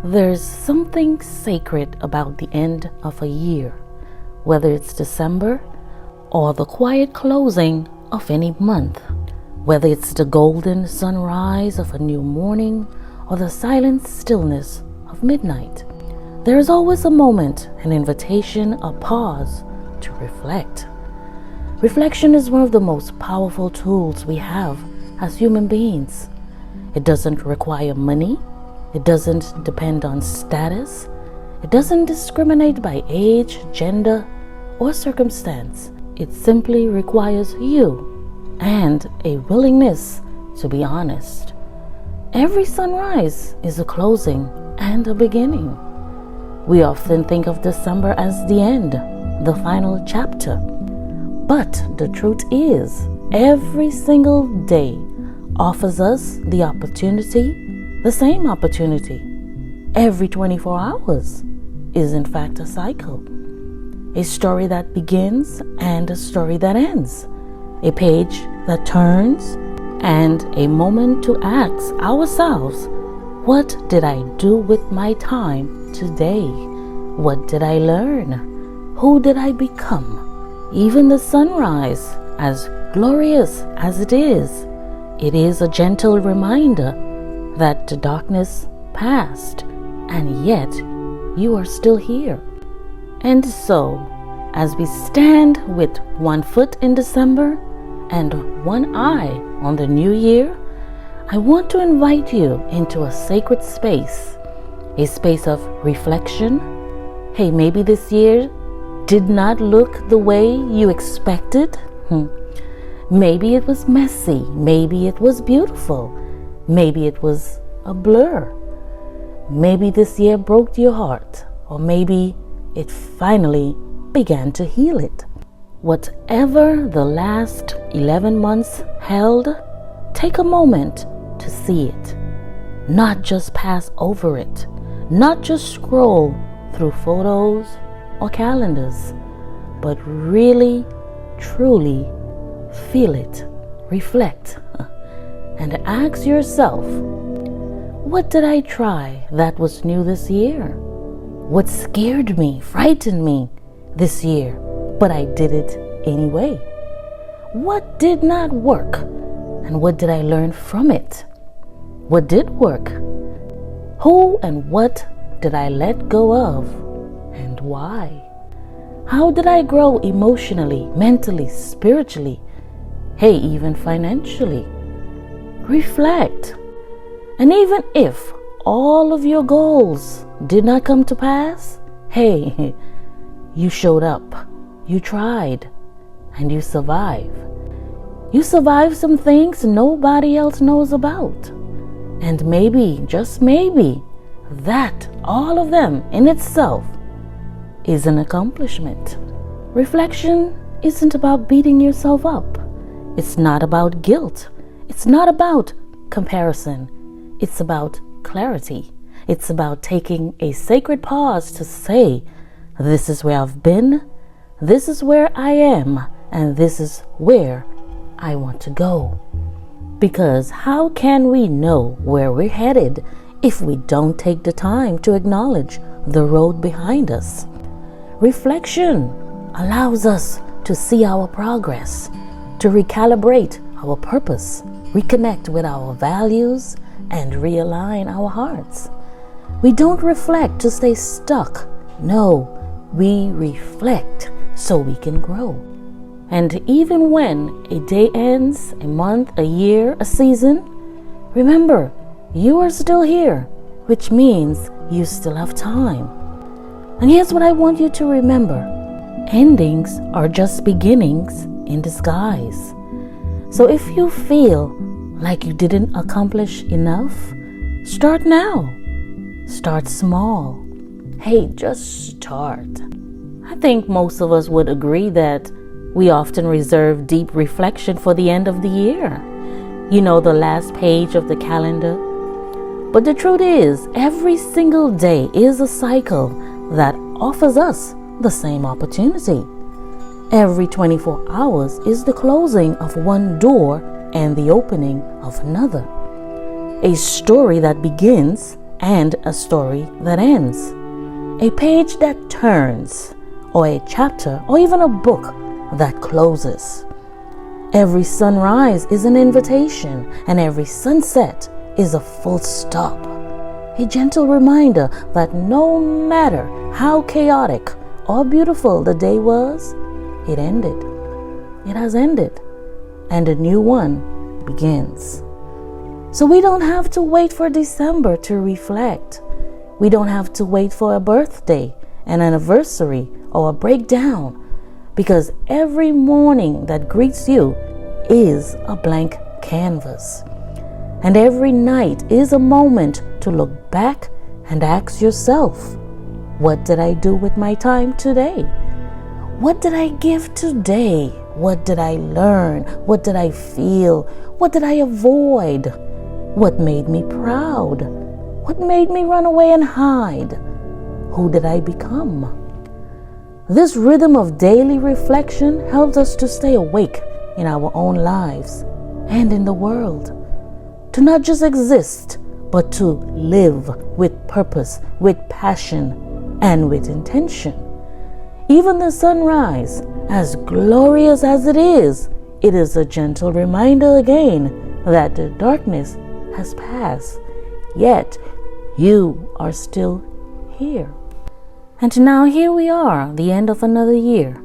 There's something sacred about the end of a year, whether it's December or the quiet closing of any month, whether it's the golden sunrise of a new morning or the silent stillness of midnight. There is always a moment, an invitation, a pause to reflect. Reflection is one of the most powerful tools we have as human beings. It doesn't require money. It doesn't depend on status. It doesn't discriminate by age, gender, or circumstance. It simply requires you and a willingness to be honest. Every sunrise is a closing and a beginning. We often think of December as the end, the final chapter. But the truth is, every single day offers us the opportunity, the same opportunity. Every 24 hours is in fact a cycle. A story that begins and a story that ends. A page that turns and a moment to ask ourselves, what did I do with my time today? What did I learn? Who did I become? Even the sunrise, as glorious as it is a gentle reminder that the darkness passed, and yet you are still here. And so, as we stand with one foot in December and one eye on the new year, I want to invite you into a sacred space, a space of reflection. Hey, maybe this year did not look the way you expected. Maybe it was messy. Maybe it was beautiful. Maybe it was a blur. Maybe this year broke your heart, or maybe it finally began to heal it. Whatever the last 11 months held, take a moment to see it. Not just pass over it. Not just scroll through photos or calendars, but really, truly feel it, reflect, and ask yourself, what did I try that was new this year? What scared me, frightened me this year, but I did it anyway? What did not work, and what did I learn from it? What did work? Who and what did I let go of, and why? How did I grow emotionally, mentally, spiritually, hey, even financially? Reflect. And even if all of your goals did not come to pass, hey, you showed up, you tried, and you survived. You survived some things nobody else knows about. And maybe, just maybe, that, all of them in itself, is an accomplishment. Reflection isn't about beating yourself up. It's not about guilt. It's not about comparison. It's about clarity. It's about taking a sacred pause to say, this is where I've been, this is where I am, and this is where I want to go. Because how can we know where we're headed if we don't take the time to acknowledge the road behind us? Reflection allows us to see our progress, to recalibrate our purpose, reconnect with our values, and realign our hearts. We don't reflect to stay stuck. No, we reflect so we can grow. And even when a day ends, a month, a year, a season, remember, you are still here, which means you still have time. And here's what I want you to remember. Endings are just beginnings in disguise. So if you feel like you didn't accomplish enough, start now. Start small. Hey, just start. I think most of us would agree that we often reserve deep reflection for the end of the year. You know, the last page of the calendar. But the truth is, every single day is a cycle that offers us the same opportunity. Every 24 hours is the closing of one door and the opening of another. A story that begins and a story that ends. A page that turns, or a chapter, or even a book that closes. Every sunrise is an invitation, and every sunset is a full stop. A gentle reminder that no matter how chaotic or beautiful the day was, it ended. It has ended, and a new one begins. So we don't have to wait for December to reflect. We don't have to wait for a birthday, an anniversary, or a breakdown, because every morning that greets you is a blank canvas. And every night is a moment to look back and ask yourself, what did I do with my time today? What did I give today? What did I learn? What did I feel? What did I avoid? What made me proud? What made me run away and hide? Who did I become? This rhythm of daily reflection helps us to stay awake in our own lives and in the world. To not just exist, but to live with purpose, with passion, and with intention. Even the sunrise, as glorious as it is a gentle reminder again that the darkness has passed, yet you are still here. And now here we are, the end of another year,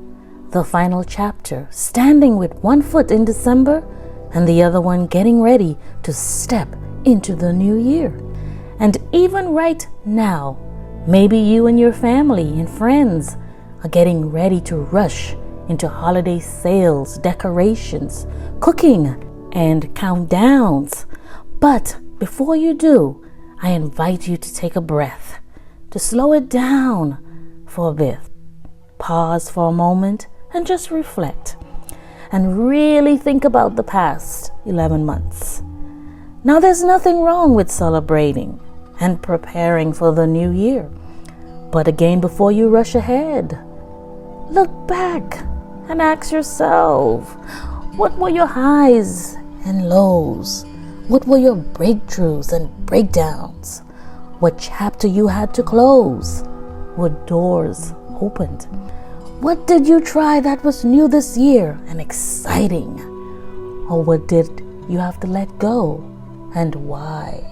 the final chapter, standing with one foot in December and the other one getting ready to step into the new year. And even right now, maybe you and your family and friends are getting ready to rush into holiday sales, decorations, cooking, and countdowns. But before you do, I invite you to take a breath, to slow it down for a bit. Pause for a moment and just reflect and really think about the past 11 months. Now, there's nothing wrong with celebrating and preparing for the new year. But again, before you rush ahead, look back and ask yourself, what were your highs and lows? What were your breakthroughs and breakdowns? What chapter you had to close? What doors opened? What did you try that was new this year and exciting? Or what did you have to let go, and why?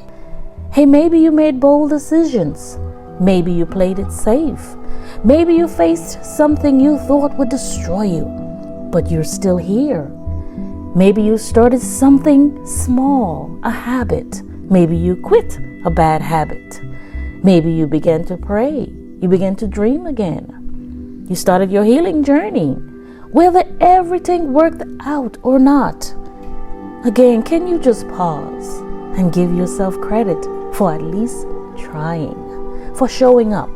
Hey, maybe you made bold decisions. Maybe you played it safe. Maybe you faced something you thought would destroy you, but you're still here. Maybe you started something small, a habit. Maybe you quit a bad habit. Maybe you began to pray. You began to dream again. You started your healing journey. Whether everything worked out or not, again, can you just pause and give yourself credit for at least trying, for showing up,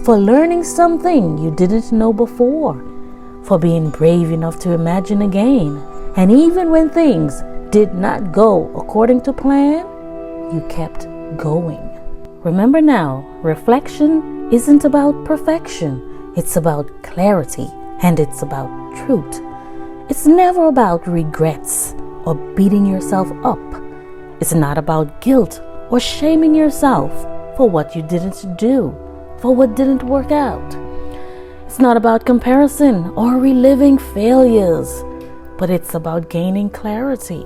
for learning something you didn't know before, for being brave enough to imagine again. And even when things did not go according to plan, you kept going. Remember now, reflection isn't about perfection. It's about clarity, and it's about truth. It's never about regrets or beating yourself up. It's not about guilt or shaming yourself for what you didn't do, for what didn't work out. It's not about comparison or reliving failures, but it's about gaining clarity.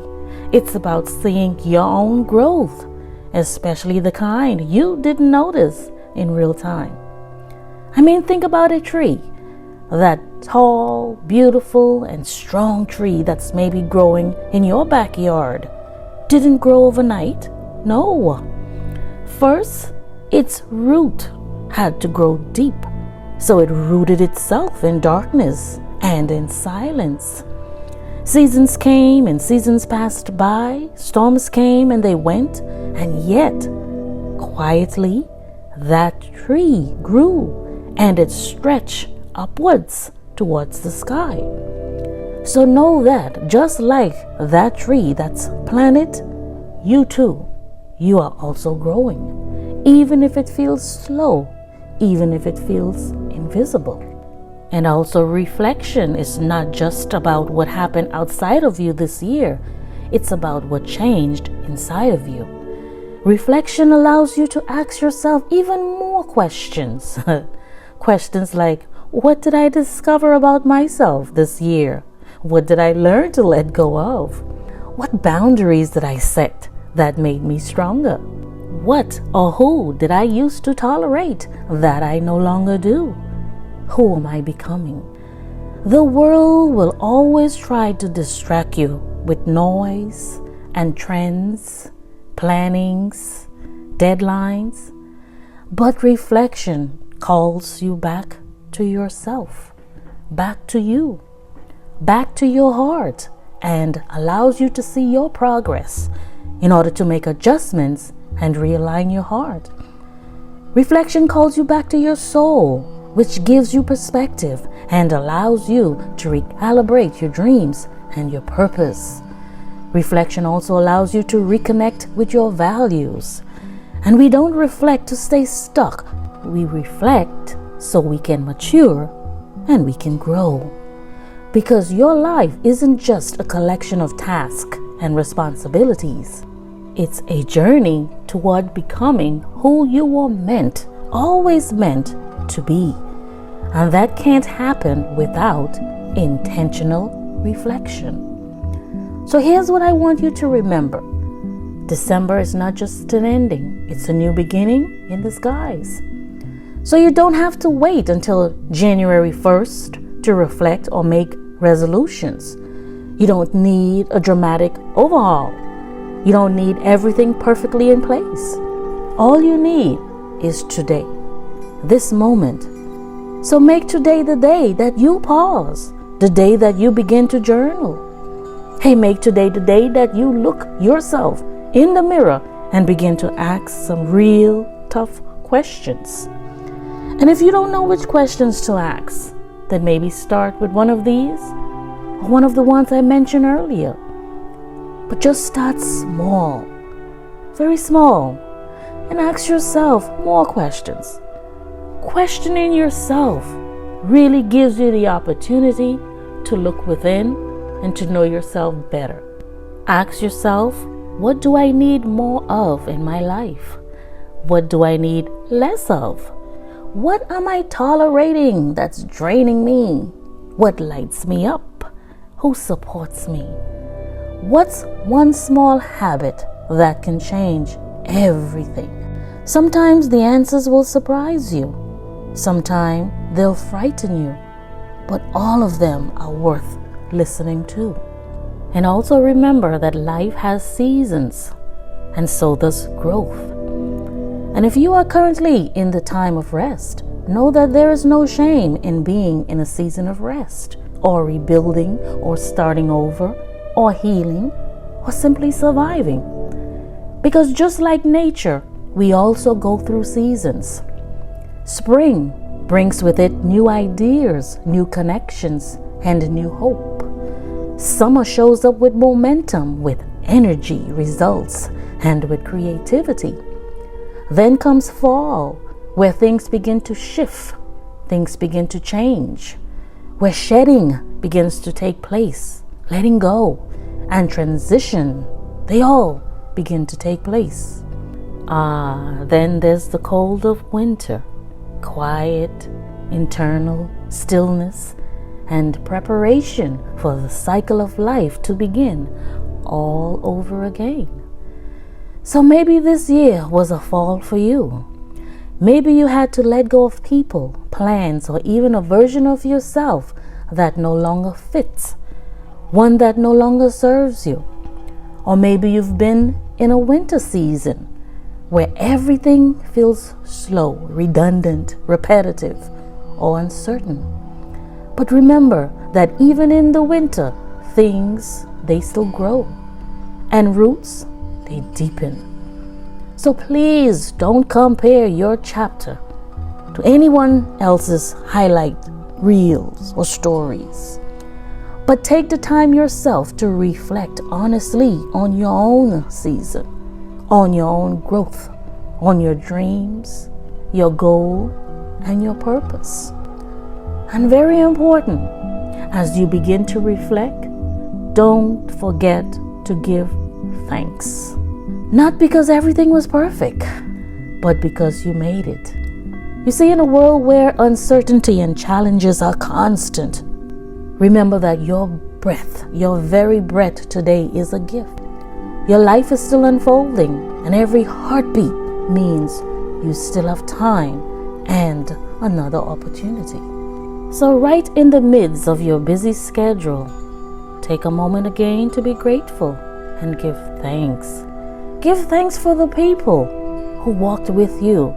It's about seeing your own growth, especially the kind you didn't notice in real time. I mean, think about a tree. That tall, beautiful, and strong tree that's maybe growing in your backyard didn't grow overnight. No. First, its root had to grow deep, so it rooted itself in darkness and in silence. Seasons came and seasons passed by, storms came and they went, and yet, quietly, that tree grew and it stretched upwards towards the sky. So know that just like that tree that's planted, you too, you are also growing, even if it feels slow, even if it feels invisible. And also, reflection is not just about what happened outside of you this year. It's about what changed inside of you. Reflection allows you to ask yourself even more questions. Questions like, what did I discover about myself this year? What did I learn to let go of? What boundaries did I set that made me stronger? What or who did I used to tolerate that I no longer do? Who am I becoming? The world will always try to distract you with noise and trends, plannings, deadlines, but reflection calls you back to yourself, back to you, back to your heart, and allows you to see your progress in order to make adjustments and realign your heart. Reflection calls you back to your soul, which gives you perspective and allows you to recalibrate your dreams and your purpose. Reflection also allows you to reconnect with your values. And we don't reflect to stay stuck. We reflect so we can mature and we can grow. Because your life isn't just a collection of tasks and responsibilities. It's a journey toward becoming who you were always meant to be. And that can't happen without intentional reflection. So here's what I want you to remember. December is not just an ending, it's a new beginning in disguise. So you don't have to wait until January 1st to reflect or make resolutions. You don't need a dramatic overhaul. You don't need everything perfectly in place. All you need is today, this moment. So make today the day that you pause, the day that you begin to journal. Hey, make today the day that you look yourself in the mirror and begin to ask some real tough questions. And if you don't know which questions to ask, then maybe start with one of these or one of the ones I mentioned earlier. But just start small, very small, and ask yourself more questions. Questioning yourself really gives you the opportunity to look within and to know yourself better. Ask yourself, what do I need more of in my life? What do I need less of? What am I tolerating that's draining me? What lights me up? Who supports me? What's one small habit that can change everything? Sometimes the answers will surprise you. Sometimes they'll frighten you. But all of them are worth listening to. And also remember that life has seasons, and so does growth. And if you are currently in the time of rest, know that there is no shame in being in a season of rest, or rebuilding, or starting over, or healing, or simply surviving. Because just like nature, we also go through seasons. Spring brings with it new ideas, new connections, and new hope. Summer shows up with momentum, with energy, results, and with creativity. Then comes fall, where things begin to shift, things begin to change, where shedding begins to take place, letting go, and transition, they all begin to take place. Then there's the cold of winter, quiet, internal stillness, and preparation for the cycle of life to begin all over again. So maybe this year was a fall for you. Maybe you had to let go of people, plans, or even a version of yourself that no longer fits, one that no longer serves you. Or maybe you've been in a winter season where everything feels slow, redundant, repetitive, or uncertain. But remember that even in the winter, things, they still grow. And roots, they deepen. So please don't compare your chapter to anyone else's highlight reels or stories. But take the time yourself to reflect honestly on your own season, on your own growth, on your dreams, your goal, and your purpose. And very important, as you begin to reflect, don't forget to give thanks. Not because everything was perfect, but because you made it. You see, in a world where uncertainty and challenges are constant, remember that your breath, your very breath today is a gift. Your life is still unfolding, and every heartbeat means you still have time and another opportunity. So right in the midst of your busy schedule, take a moment again to be grateful and give thanks. Give thanks for the people who walked with you.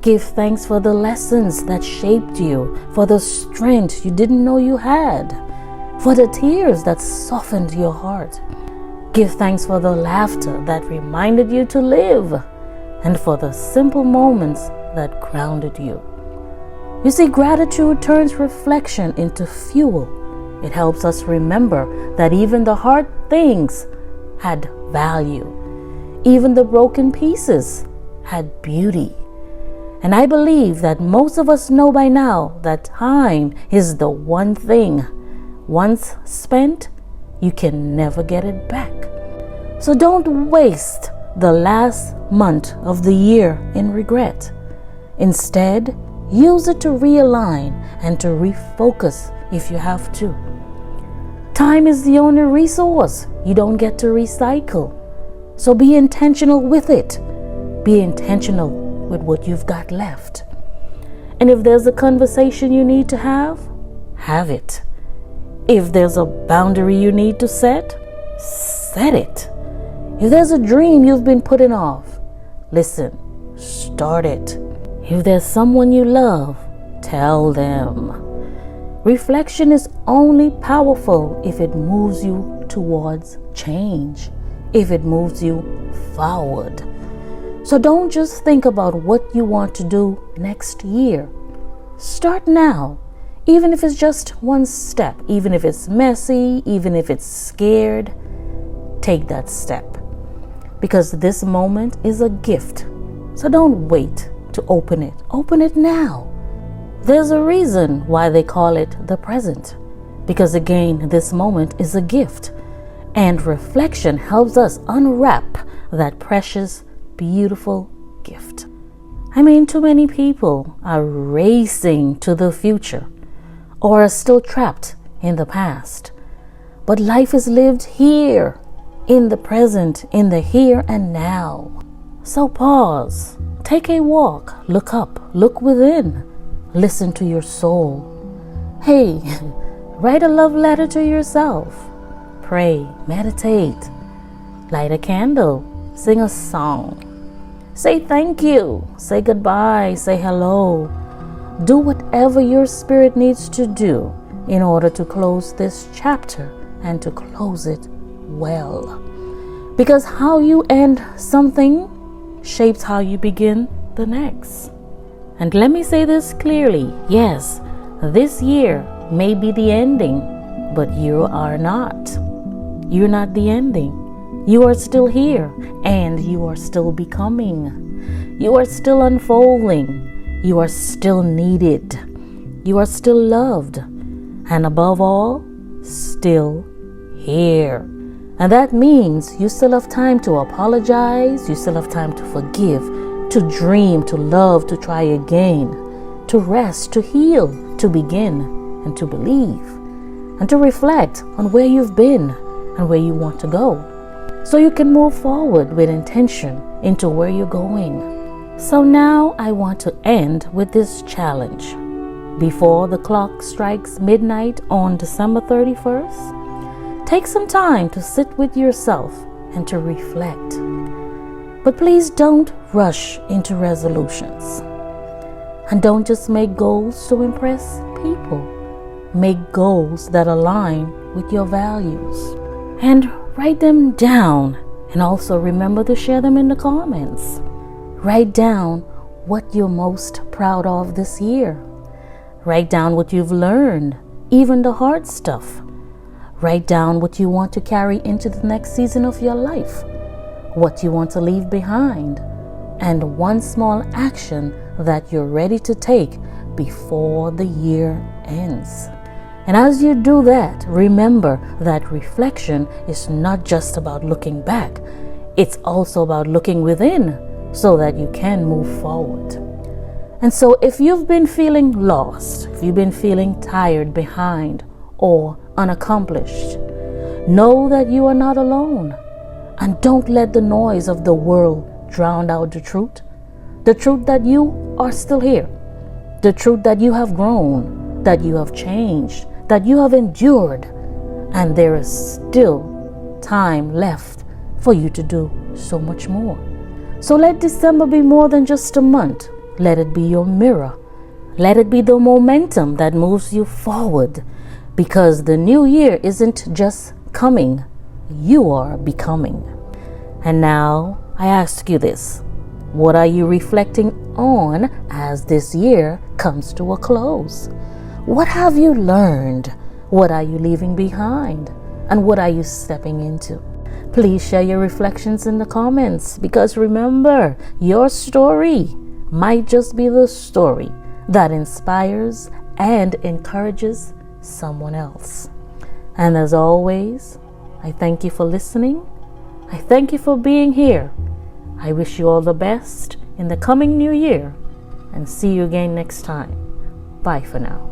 Give thanks for the lessons that shaped you, for the strength you didn't know you had, for the tears that softened your heart. Give thanks for the laughter that reminded you to live, and for the simple moments that grounded you. You see, gratitude turns reflection into fuel. It helps us remember that even the hard things had value. Even the broken pieces had beauty. And I believe that most of us know by now that time is the one thing, once spent, you can never get it back. So don't waste the last month of the year in regret. Instead, use it to realign and to refocus if you have to. Time is the only resource you don't get to recycle. So be intentional with it. Be intentional with what you've got left. And if there's a conversation you need to have it. If there's a boundary you need to set it. If there's a dream you've been putting off, listen, start it. If there's someone you love, tell them. Reflection is only powerful if it moves you towards change, if it moves you forward. So don't just think about what you want to do next year. Start now, even if it's just one step, even if it's messy, even if it's scared. Take that step, because this moment is a gift. So don't wait to open it. Open it now. There's a reason why they call it the present, because again, this moment is a gift, and reflection helps us unwrap that precious, beautiful gift. I mean, too many people are racing to the future or are still trapped in the past. But life is lived here, in the present, in the here and now. So pause, take a walk, look up, look within, listen to your soul. Hey, write a love letter to yourself. Pray, meditate, light a candle, sing a song. Say thank you, say goodbye, say hello. Do whatever your spirit needs to do in order to close this chapter and to close it well. Because how you end something shapes how you begin the next. And let me say this clearly. Yes, this year may be the ending, but you are not. You're not the ending. You are still here, and you are still becoming. You are still unfolding. You are still needed. You are still loved. And above all, still here. And that means you still have time to apologize. You still have time to forgive, to dream, to love, to try again, to rest, to heal, to begin, and to believe, and to reflect on where you've been and where you want to go, so you can move forward with intention into where you're going. So now I want to end with this challenge. Before the clock strikes midnight on December 31st, take some time to sit with yourself and to reflect. But please don't rush into resolutions. And don't just make goals to impress people. Make goals that align with your values. And write them down, and also remember to share them in the comments. Write down what you're most proud of this year. Write down what you've learned, even the hard stuff. Write down what you want to carry into the next season of your life, what you want to leave behind, and one small action that you're ready to take before the year ends. And as you do that, remember that reflection is not just about looking back. It's also about looking within so that you can move forward. And so if you've been feeling lost, if you've been feeling tired, behind, or unaccomplished, know that you are not alone. And don't let the noise of the world drown out the truth. The truth that you are still here. The truth that you have grown, that you have changed, that you have endured. And there is still time left for you to do so much more. So let December be more than just a month. Let it be your mirror. Let it be the momentum that moves you forward. Because the new year isn't just coming, you are becoming. And now I ask you this. What are you reflecting on as this year comes to a close? What have you learned? What are you leaving behind? And what are you stepping into? Please share your reflections in the comments, because remember, your story might just be the story that inspires and encourages someone else. And as always, I thank you for listening. I thank you for being here. I wish you all the best in the coming new year, and see you again next time. Bye for now.